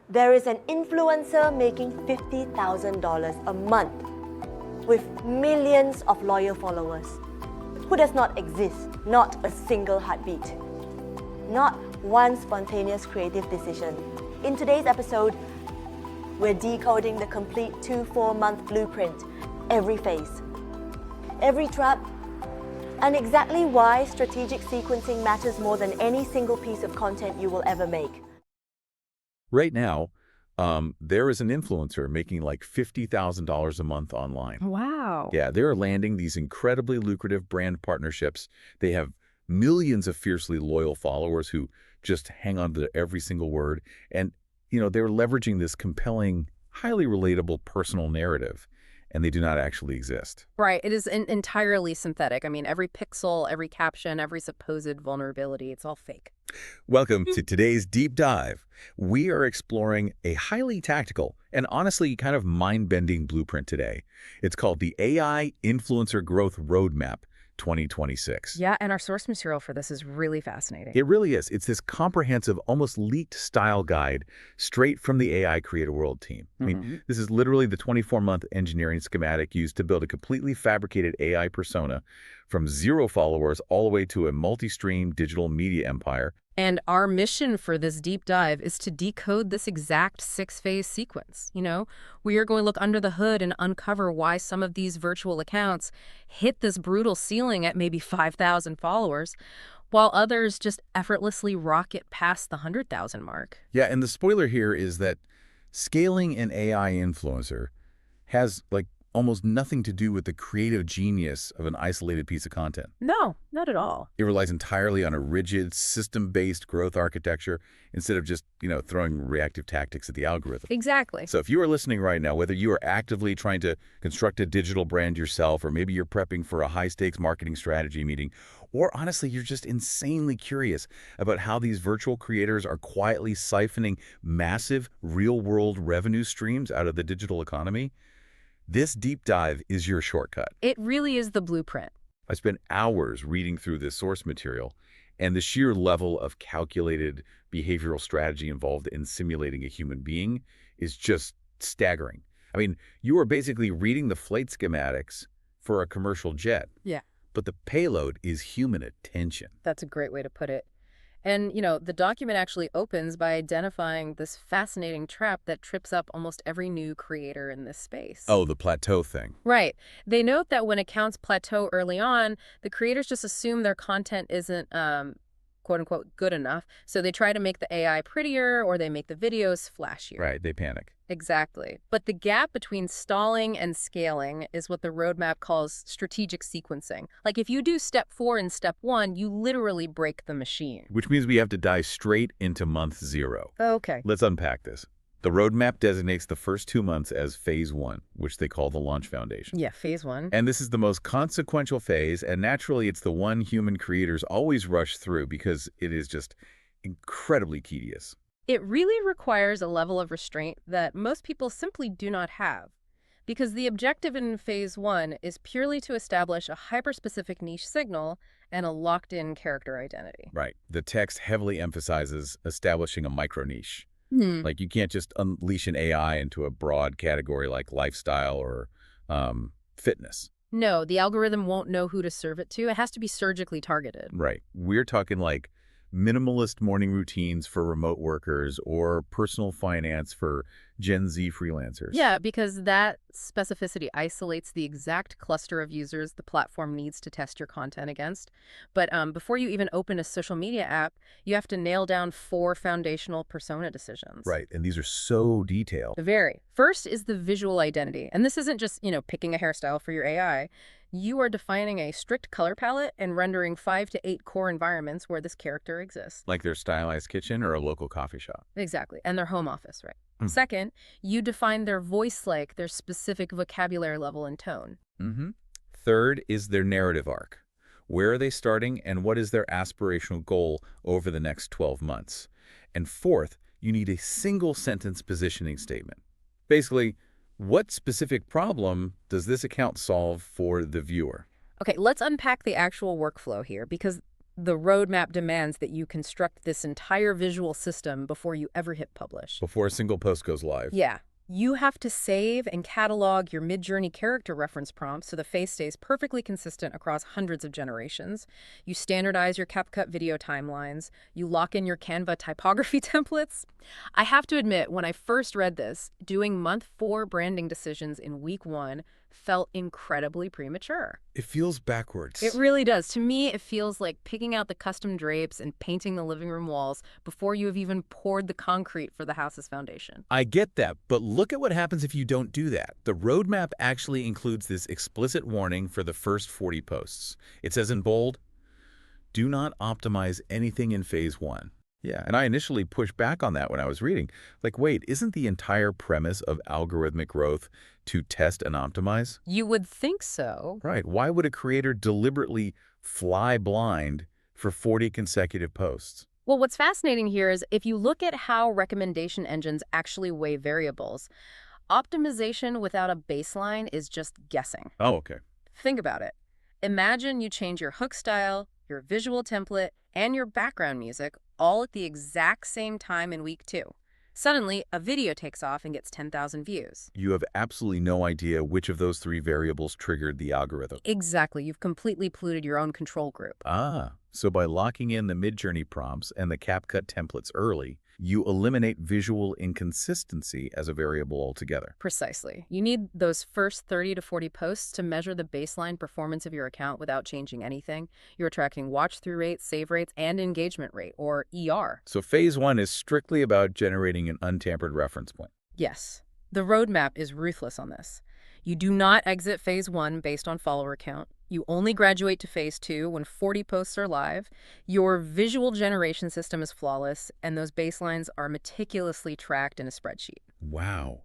There is an influencer making $50,000 a month with millions of loyal followers who does not exist, not a single heartbeat, not one spontaneous creative decision. In today's episode, we're decoding the complete 2-4 month blueprint, every phase, every trap, and exactly why strategic sequencing matters more than any single piece of content you will ever make. Right now, there is an influencer making like $50,000 a month online. Wow. Yeah, they're landing these incredibly lucrative brand partnerships. They have millions of fiercely loyal followers who just hang on to every single word. And, they're leveraging this compelling, highly relatable personal narrative, and they do not actually exist. Right. It is entirely synthetic. I mean, every pixel, every caption, every supposed vulnerability, it's all fake. Welcome to today's deep dive. We are exploring a highly tactical and honestly kind of mind-bending blueprint today. It's called the AI Influencer Growth Roadmap 2026. Yeah, and our source material for this is really fascinating. It really is. It's this comprehensive, almost leaked style guide straight from the AI Creator World team. I mean, this is literally the 24-month engineering schematic used to build a completely fabricated AI persona from 0 followers all the way to a multi-stream digital media empire. And our mission for this deep dive is to decode this exact 6-phase sequence. We are going to look under the hood and uncover why some of these virtual accounts hit this brutal ceiling at maybe 5,000 followers, while others just effortlessly rocket past the 100,000 mark. Yeah, and the spoiler here is that scaling an AI influencer has almost nothing to do with the creative genius of an isolated piece of content. No, not at all. It relies entirely on a rigid, system-based growth architecture instead of just, throwing reactive tactics at the algorithm. Exactly. So if you are listening right now, whether you are actively trying to construct a digital brand yourself, or maybe you're prepping for a high-stakes marketing strategy meeting, or honestly, you're just insanely curious about how these virtual creators are quietly siphoning massive real-world revenue streams out of the digital economy, this deep dive is your shortcut. It really is the blueprint. I spent hours reading through this source material, and the sheer level of calculated behavioral strategy involved in simulating a human being is just staggering. I mean, you are basically reading the flight schematics for a commercial jet. Yeah. But the payload is human attention. That's a great way to put it. And, the document actually opens by identifying this fascinating trap that trips up almost every new creator in this space. Oh, the plateau thing. Right. They note that when accounts plateau early on, the creators just assume their content isn't, quote unquote, good enough. So they try to make the AI prettier, or they make the videos flashier. Right, they panic. Exactly. But the gap between stalling and scaling is what the roadmap calls strategic sequencing. Like if you do step 4 in step 1, you literally break the machine. Which means we have to dive straight into month 0. Okay. Let's unpack this. The roadmap designates the first 2 months as phase 1, which they call the launch foundation. Yeah, phase 1. And this is the most consequential phase, and naturally it's the one human creators always rush through because it is just incredibly tedious. It really requires a level of restraint that most people simply do not have, because the objective in phase 1 is purely to establish a hyper-specific niche signal and a locked-in character identity. Right. The text heavily emphasizes establishing a micro-niche. Like you can't just unleash an AI into a broad category like lifestyle or fitness. No, the algorithm won't know who to serve it to. It has to be surgically targeted. Right. We're talking like minimalist morning routines for remote workers or personal finance for Gen Z freelancers. Yeah, because that specificity isolates the exact cluster of users the platform needs to test your content against. But before you even open a social media app, you have to nail down 4 foundational persona decisions. Right, and these are so detailed. Very. First is the visual identity. And this isn't just, picking a hairstyle for your AI. You are defining a strict color palette and rendering 5 to 8 core environments where this character exists. Like their stylized kitchen or a local coffee shop. Exactly. And their home office, right? Second, you define their voice like their specific vocabulary level and tone. Third is their narrative arc. Where are they starting and what is their aspirational goal over the next 12 months? And fourth, you need a single sentence positioning statement. Basically, what specific problem does this account solve for the viewer? Okay, let's unpack the actual workflow here, because The roadmap demands that you construct this entire visual system before you ever hit publish. Before a single post goes live. Yeah. You have to save and catalog your Midjourney character reference prompts so the face stays perfectly consistent across hundreds of generations. You standardize your CapCut video timelines. You lock in your Canva typography templates. I have to admit, when I first read this, doing month 4 branding decisions in week 1 felt incredibly premature. It feels backwards. It really does. To me, it feels like picking out the custom drapes and painting the living room walls before you have even poured the concrete for the house's foundation. I get that, but look at what happens if you don't do that. The roadmap actually includes this explicit warning for the first 40 posts. It says in bold, do not optimize anything in phase 1. Yeah, and I initially pushed back on that when I was reading. Like, wait, isn't the entire premise of algorithmic growth to test and optimize? You would think so. Right. Why would a creator deliberately fly blind for 40 consecutive posts? Well, what's fascinating here is if you look at how recommendation engines actually weigh variables, optimization without a baseline is just guessing. Oh, okay. Think about it. Imagine you change your hook style, your visual template, and your background music all at the exact same time in week 2. Suddenly, a video takes off and gets 10,000 views. You have absolutely no idea which of those 3 variables triggered the algorithm. Exactly. You've completely polluted your own control group. So by locking in the Midjourney prompts and the CapCut templates early, you eliminate visual inconsistency as a variable altogether. Precisely. You need those first 30 to 40 posts to measure the baseline performance of your account without changing anything. You're tracking watch-through rates, save rates, and engagement rate, or ER. So phase 1 is strictly about generating an untampered reference point. Yes. The roadmap is ruthless on this. You do not exit phase 1 based on follower count. You only graduate to phase 2 when 40 posts are live. Your visual generation system is flawless, and those baselines are meticulously tracked in a spreadsheet. Wow.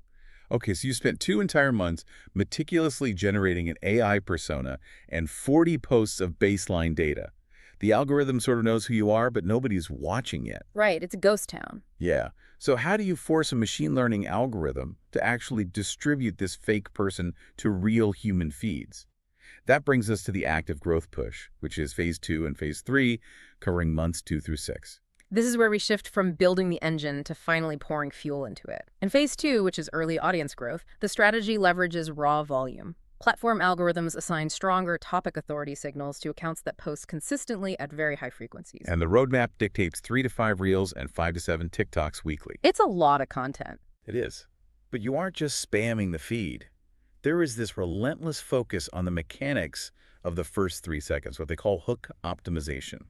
Okay, so you spent 2 entire months meticulously generating an AI persona and 40 posts of baseline data. The algorithm sort of knows who you are, but nobody's watching yet. Right, it's a ghost town. Yeah. So how do you force a machine learning algorithm to actually distribute this fake person to real human feeds? That brings us to the active growth push, which is phase 2 and phase 3, covering months 2 through 6. This is where we shift from building the engine to finally pouring fuel into it. In phase 2, which is early audience growth, the strategy leverages raw volume. Platform algorithms assign stronger topic authority signals to accounts that post consistently at very high frequencies. And the roadmap dictates 3 to 5 Reels and 5 to 7 TikToks weekly. It's a lot of content. It is. But you aren't just spamming the feed. There is this relentless focus on the mechanics of the first 3 seconds, what they call hook optimization.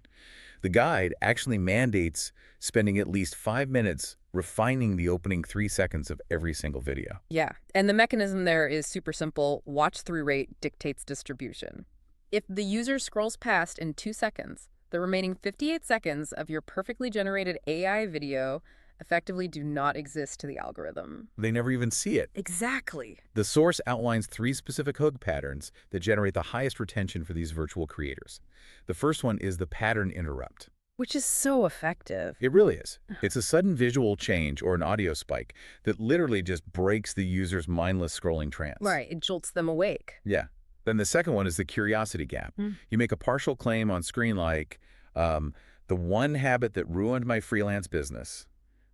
The guide actually mandates spending at least 5 minutes refining the opening 3 seconds of every single video. Yeah, and the mechanism there is super simple. Watch-through rate dictates distribution. If the user scrolls past in 2 seconds, the remaining 58 seconds of your perfectly generated AI video effectively do not exist to the algorithm. They never even see it. Exactly. The source outlines 3 specific hook patterns that generate the highest retention for these virtual creators. The first one is the pattern interrupt. Which is so effective. It really is. It's a sudden visual change or an audio spike that literally just breaks the user's mindless scrolling trance. Right, it jolts them awake. Yeah. Then the second one is the curiosity gap. You make a partial claim on screen like, the one habit that ruined my freelance business,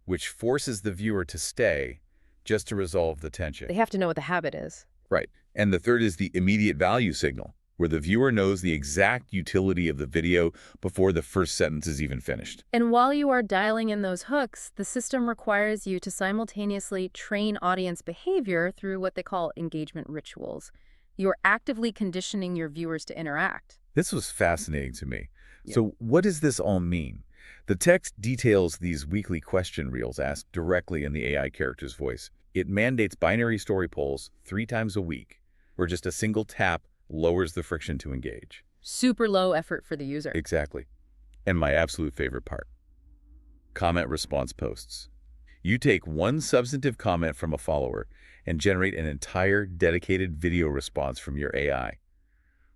which forces the viewer to stay just to resolve the tension. They have to know what the habit is. Right. And the third is the immediate value signal, where the viewer knows the exact utility of the video before the first sentence is even finished. And while you are dialing in those hooks, the system requires you to simultaneously train audience behavior through what they call engagement rituals. You're actively conditioning your viewers to interact. This was fascinating to me. So what does this all mean? The text details these weekly question reels asked directly in the AI character's voice. It mandates binary story polls 3 times a week, where just a single tap lowers the friction to engage. Super low effort for the user. Exactly. And my absolute favorite part, comment response posts. You take one substantive comment from a follower and generate an entire dedicated video response from your AI.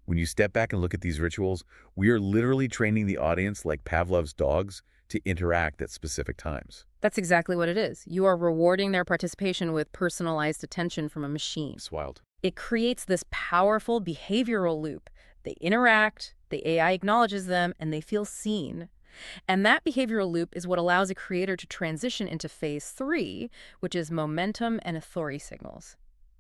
When you step back and look at these rituals, we are literally training the audience like Pavlov's dogs to interact at specific times. That's exactly what it is. You are rewarding their participation with personalized attention from a machine. It's wild. It creates this powerful behavioral loop. They interact, the AI acknowledges them, and they feel seen. And that behavioral loop is what allows a creator to transition into phase 3, which is momentum and authority signals.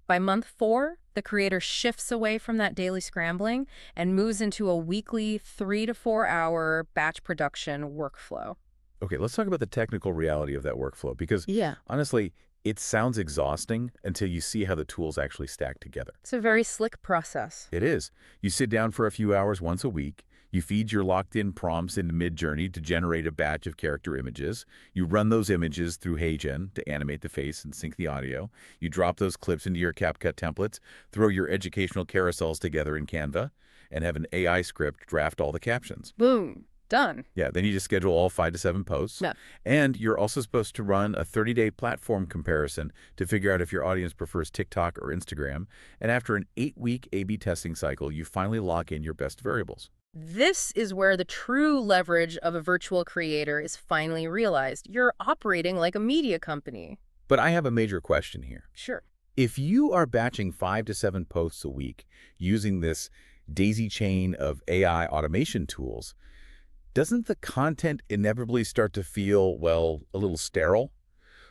By month 4, the creator shifts away from that daily scrambling and moves into a weekly 3 to 4 hour batch production workflow. Okay, let's talk about the technical reality of that workflow because Yeah. honestly, it sounds exhausting until you see how the tools actually stack together. It's a very slick process. It is. You sit down for a few hours once a week. You feed your locked-in prompts into Midjourney to generate a batch of character images. You run those images through HeyGen to animate the face and sync the audio. You drop those clips into your CapCut templates, throw your educational carousels together in Canva, and have an AI script draft all the captions. Boom. Done. Yeah, then you just schedule all 5 to 7 posts. Yeah. And you're also supposed to run a 30-day platform comparison to figure out if your audience prefers TikTok or Instagram. And after an 8-week A/B testing cycle, you finally lock in your best variables. This is where the true leverage of a virtual creator is finally realized. You're operating like a media company. But I have a major question here. Sure. If you are batching 5 to 7 posts a week using this daisy chain of AI automation tools, doesn't the content inevitably start to feel, well, a little sterile?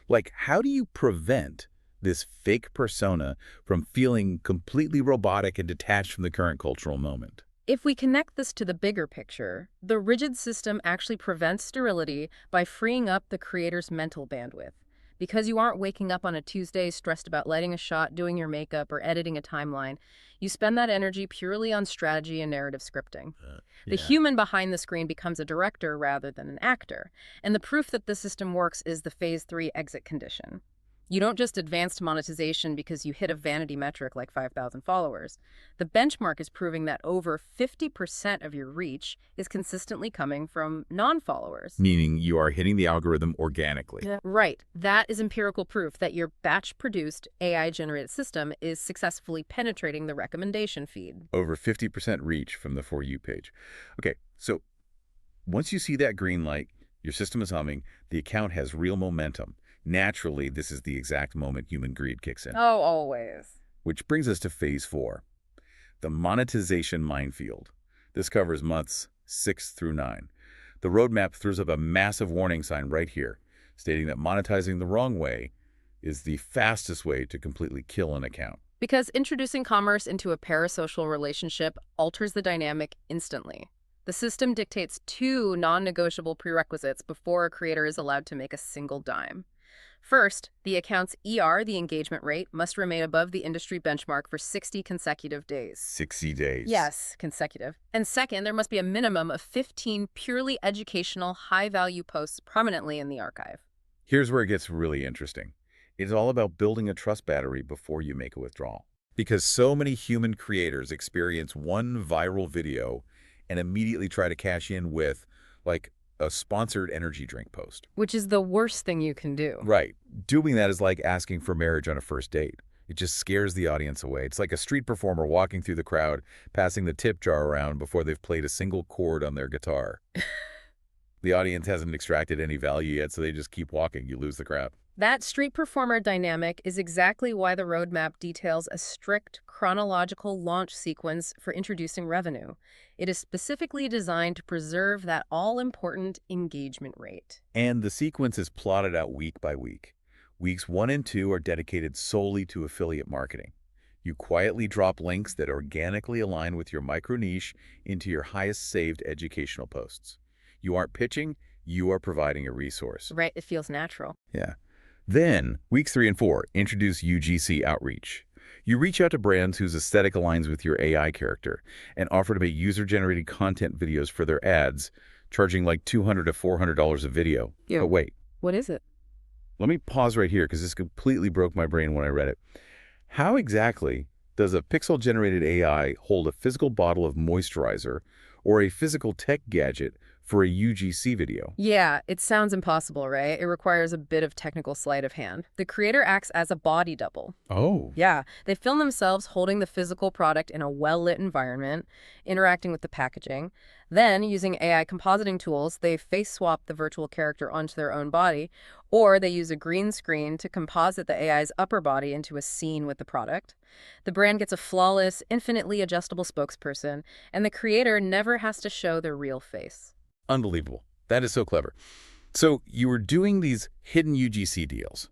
Like, how do you prevent this fake persona from feeling completely robotic and detached from the current cultural moment? If we connect this to the bigger picture, the rigid system actually prevents sterility by freeing up the creator's mental bandwidth. Because you aren't waking up on a Tuesday stressed about lighting a shot, doing your makeup, or editing a timeline, you spend that energy purely on strategy and narrative scripting. The human behind the screen becomes a director rather than an actor. And the proof that the system works is the phase 3 exit condition. You don't just advance to monetization because you hit a vanity metric like 5,000 followers. The benchmark is proving that over 50% of your reach is consistently coming from non-followers. Meaning you are hitting the algorithm organically. Right. That is empirical proof that your batch-produced AI-generated system is successfully penetrating the recommendation feed. Over 50% reach from the For You page. Okay, so once you see that green light, your system is humming, the account has real momentum. Naturally, this is the exact moment human greed kicks in. Oh, always. Which brings us to phase 4, the monetization minefield. This covers months 6 through 9. The roadmap throws up a massive warning sign right here, stating that monetizing the wrong way is the fastest way to completely kill an account. Because introducing commerce into a parasocial relationship alters the dynamic instantly. The system dictates 2 non-negotiable prerequisites before a creator is allowed to make a single dime. First, the account's ER, the engagement rate, must remain above the industry benchmark for 60 consecutive days. 60 days. Yes, consecutive. And second, there must be a minimum of 15 purely educational, high-value posts prominently in the archive. Here's where it gets really interesting. It's all about building a trust battery before you make a withdrawal. Because so many human creators experience one viral video and immediately try to cash in with, like, a sponsored energy drink post. Which is the worst thing you can do. Right. Doing that is like asking for marriage on a first date. It just scares the audience away. It's like a street performer walking through the crowd, passing the tip jar around before they've played a single chord on their guitar. The audience hasn't extracted any value yet, so they just keep walking. You lose the crowd. That street performer dynamic is exactly why the roadmap details a strict chronological launch sequence for introducing revenue. It is specifically designed to preserve that all-important engagement rate. And the sequence is plotted out week by week. Weeks 1 and 2 are dedicated solely to affiliate marketing. You quietly drop links that organically align with your micro-niche into your highest saved educational posts. You aren't pitching, you are providing a resource. Right, it feels natural. Yeah. Then, weeks 3 and 4, introduce UGC outreach. You reach out to brands whose aesthetic aligns with your AI character and offer to make user-generated content videos for their ads, charging like $200 to $400 a video. Yeah. But wait, What is it? let me pause right here because this completely broke my brain when I read it. How exactly does a pixel-generated AI hold a physical bottle of moisturizer or a physical tech gadget for a UGC video. Yeah, it sounds impossible, right? It requires a bit of technical sleight of hand. The creator acts as a body double. Oh. Yeah, they film themselves holding the physical product in a well-lit environment, interacting with the packaging. Then, using AI compositing tools, they face swap the virtual character onto their own body, or they use a green screen to composite the AI's upper body into a scene with the product. The brand gets a flawless, infinitely adjustable spokesperson, and the creator never has to show their real face. Unbelievable. That is so clever. So you were doing these hidden UGC deals,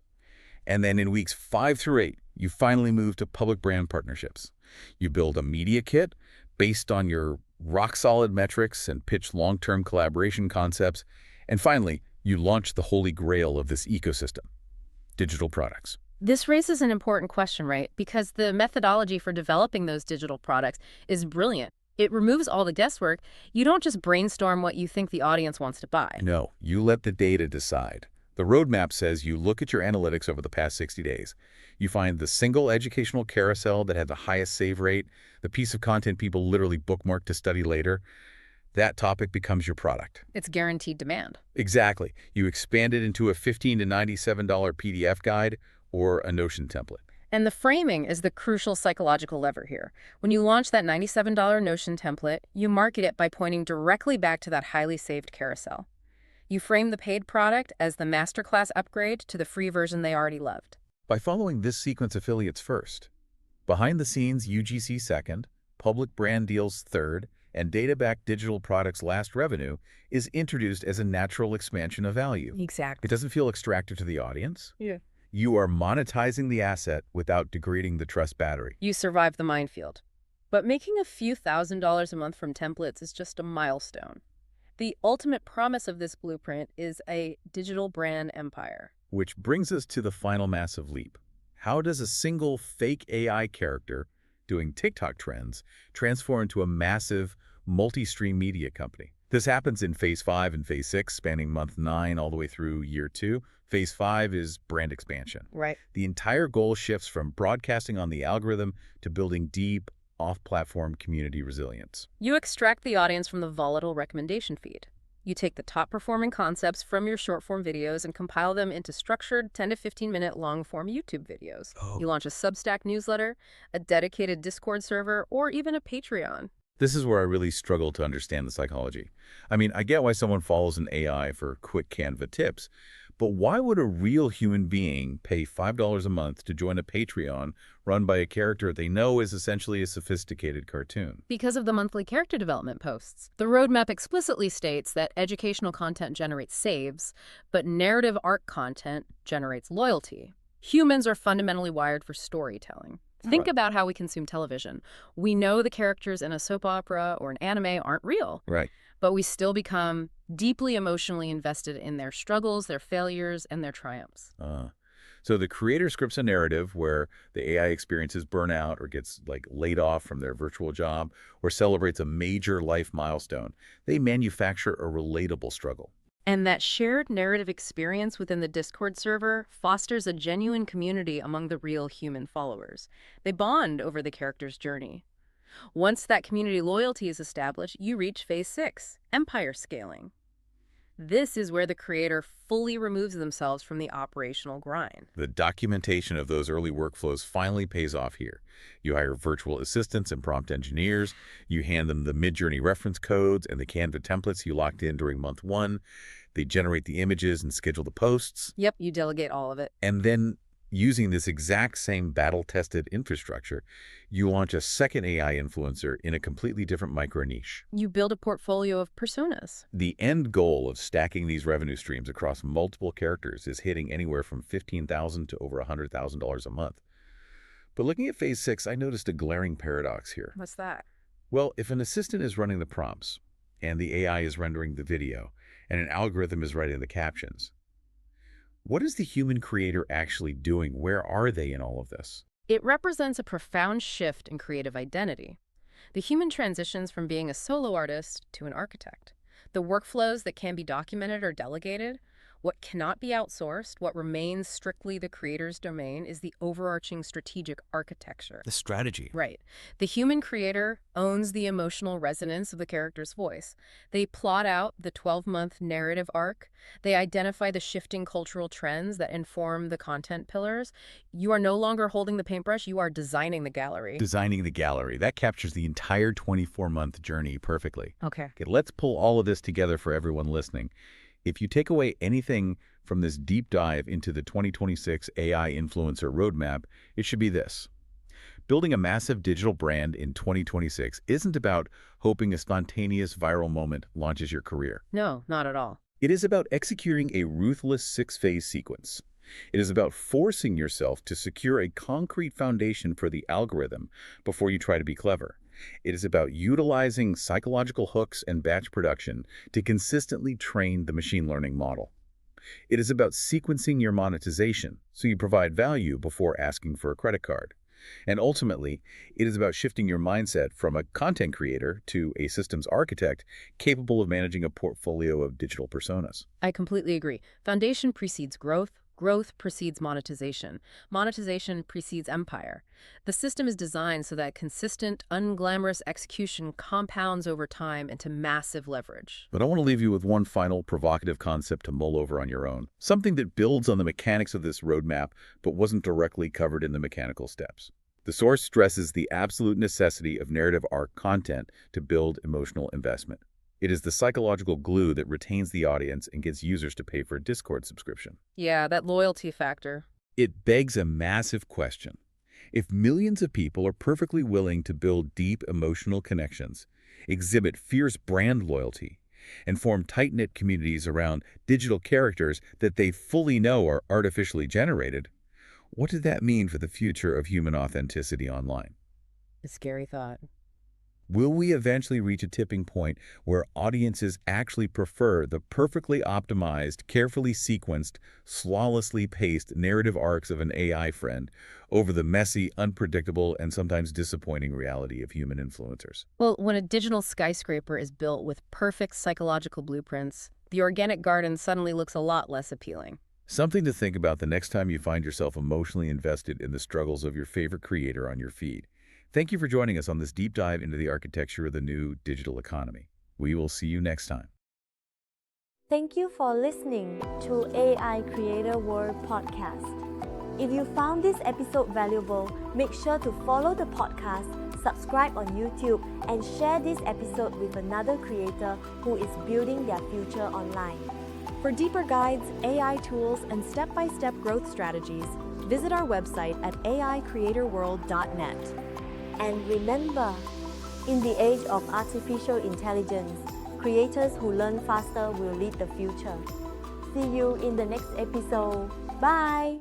and then in weeks 5 through 8, you finally move to public brand partnerships. You build a media kit based on your rock-solid metrics and pitch long-term collaboration concepts. And finally, you launch the holy grail of this ecosystem, digital products. This raises an important question, right? Because the methodology for developing those digital products is brilliant. It removes all the guesswork. You don't just brainstorm what you think the audience wants to buy. No, you let the data decide. The roadmap says you look at your analytics over the past 60 days. You find the single educational carousel that had the highest save rate, the piece of content people literally bookmark to study later. That topic becomes your product. It's guaranteed demand. Exactly. You expand it into a $15 to $97 PDF guide or a Notion template. And the framing is the crucial psychological lever here. When you launch that $97 Notion template, you market it by pointing directly back to that highly saved carousel. You frame the paid product as the masterclass upgrade to the free version they already loved. By following this sequence, affiliates first, behind the scenes UGC second, public brand deals third, and data-backed digital products last revenue is introduced as a natural expansion of value. Exactly. It doesn't feel extractive to the audience. Yeah. You are monetizing the asset without degrading the trust battery. You survive the minefield. But making a few $1,000s a month from templates is just a milestone. The ultimate promise of this blueprint is a digital brand empire. Which brings us to the final massive leap. How does a single fake AI character doing TikTok trends transform into a massive multi-stream media company? This happens in Phase 5 and Phase 6, spanning month 9 all the way through year 2. Phase 5 is brand expansion. Right. The entire goal shifts from broadcasting on the algorithm to building deep, off-platform community resilience. You extract the audience from the volatile recommendation feed. You take the top-performing concepts from your short-form videos and compile them into structured 10 to 15-minute long-form YouTube videos. Oh. You launch a Substack newsletter, a dedicated Discord server, or even a Patreon. This is where I really struggle to understand the psychology. I mean, I get why someone follows an AI for quick Canva tips, but why would a real human being pay $5 a month to join a Patreon run by a character they know is essentially a sophisticated cartoon? Because of the monthly character development posts. The roadmap explicitly states that educational content generates saves, but narrative arc content generates loyalty. Humans are fundamentally wired for storytelling. Think Right. about how we consume television. We know the characters in a soap opera or an anime aren't real, Right. but we still become deeply emotionally invested in their struggles, their failures, and their triumphs. So the creator scripts a narrative where the AI experiences burnout or gets laid off from their virtual job or celebrates a major life milestone. They manufacture a relatable struggle. And that shared narrative experience within the Discord server fosters a genuine community among the real human followers. They bond over the character's journey. Once that community loyalty is established, you reach Phase 6, empire scaling. This is where the creator fully removes themselves from the operational grind. The documentation of those early workflows finally pays off here. You hire virtual assistants and prompt engineers. You hand them the Midjourney reference codes and the Canva templates you locked in during month 1. They generate the images and schedule the posts. Yep, you delegate all of it. And then, using this exact same battle-tested infrastructure, you launch a second AI influencer in a completely different micro-niche. You build a portfolio of personas. The end goal of stacking these revenue streams across multiple characters is hitting anywhere from $15,000 to over $100,000 a month. But looking at Phase 6, I noticed a glaring paradox here. What's that? Well, if an assistant is running the prompts, and the AI is rendering the video, and an algorithm is writing the captions, what is the human creator actually doing? Where are they in all of this? It represents a profound shift in creative identity. The human transitions from being a solo artist to an architect. The workflows that can be documented or delegated, What cannot be outsourced, what remains strictly the creator's domain, is the overarching strategic architecture. The strategy. Right. The human creator owns the emotional resonance of the character's voice. They plot out the 12-month narrative arc. They identify the shifting cultural trends that inform the content pillars. You are no longer holding the paintbrush, you are designing the gallery. Designing the gallery. That captures the entire 24-month journey perfectly. Okay. Okay, let's pull all of this together for everyone listening. If you take away anything from this deep dive into the 2026 AI influencer roadmap, it should be this. Building a massive digital brand in 2026 isn't about hoping a spontaneous viral moment launches your career. No, not at all. It is about executing a ruthless six-phase sequence. It is about forcing yourself to secure a concrete foundation for the algorithm before you try to be clever. It is about utilizing psychological hooks and batch production to consistently train the machine learning model. It is about sequencing your monetization so you provide value before asking for a credit card. And ultimately, it is about shifting your mindset from a content creator to a systems architect capable of managing a portfolio of digital personas. I completely agree. Foundation precedes growth. Growth precedes monetization. Monetization precedes empire. The system is designed so that consistent, unglamorous execution compounds over time into massive leverage. But I want to leave you with one final provocative concept to mull over on your own. Something that builds on the mechanics of this roadmap but wasn't directly covered in the mechanical steps. The source stresses the absolute necessity of narrative arc content to build emotional investment. It is the psychological glue that retains the audience and gets users to pay for a Discord subscription. Yeah, that loyalty factor. It begs a massive question. If millions of people are perfectly willing to build deep emotional connections, exhibit fierce brand loyalty, and form tight-knit communities around digital characters that they fully know are artificially generated, what did that mean for the future of human authenticity online? A scary thought. Will we eventually reach a tipping point where audiences actually prefer the perfectly optimized, carefully sequenced, flawlessly paced narrative arcs of an AI friend over the messy, unpredictable, and sometimes disappointing reality of human influencers? Well, when a digital skyscraper is built with perfect psychological blueprints, the organic garden suddenly looks a lot less appealing. Something to think about the next time you find yourself emotionally invested in the struggles of your favorite creator on your feed. Thank you for joining us on this deep dive into the architecture of the new digital economy. We will see you next time. Thank you for listening to AI Creator World Podcast. If you found this episode valuable, make sure to follow the podcast, subscribe on YouTube, and share this episode with another creator who is building their future online. For deeper guides, AI tools, and step-by-step growth strategies, visit our website at aicreatorworld.net. And remember, in the age of artificial intelligence, creators who learn faster will lead the future. See you in the next episode. Bye!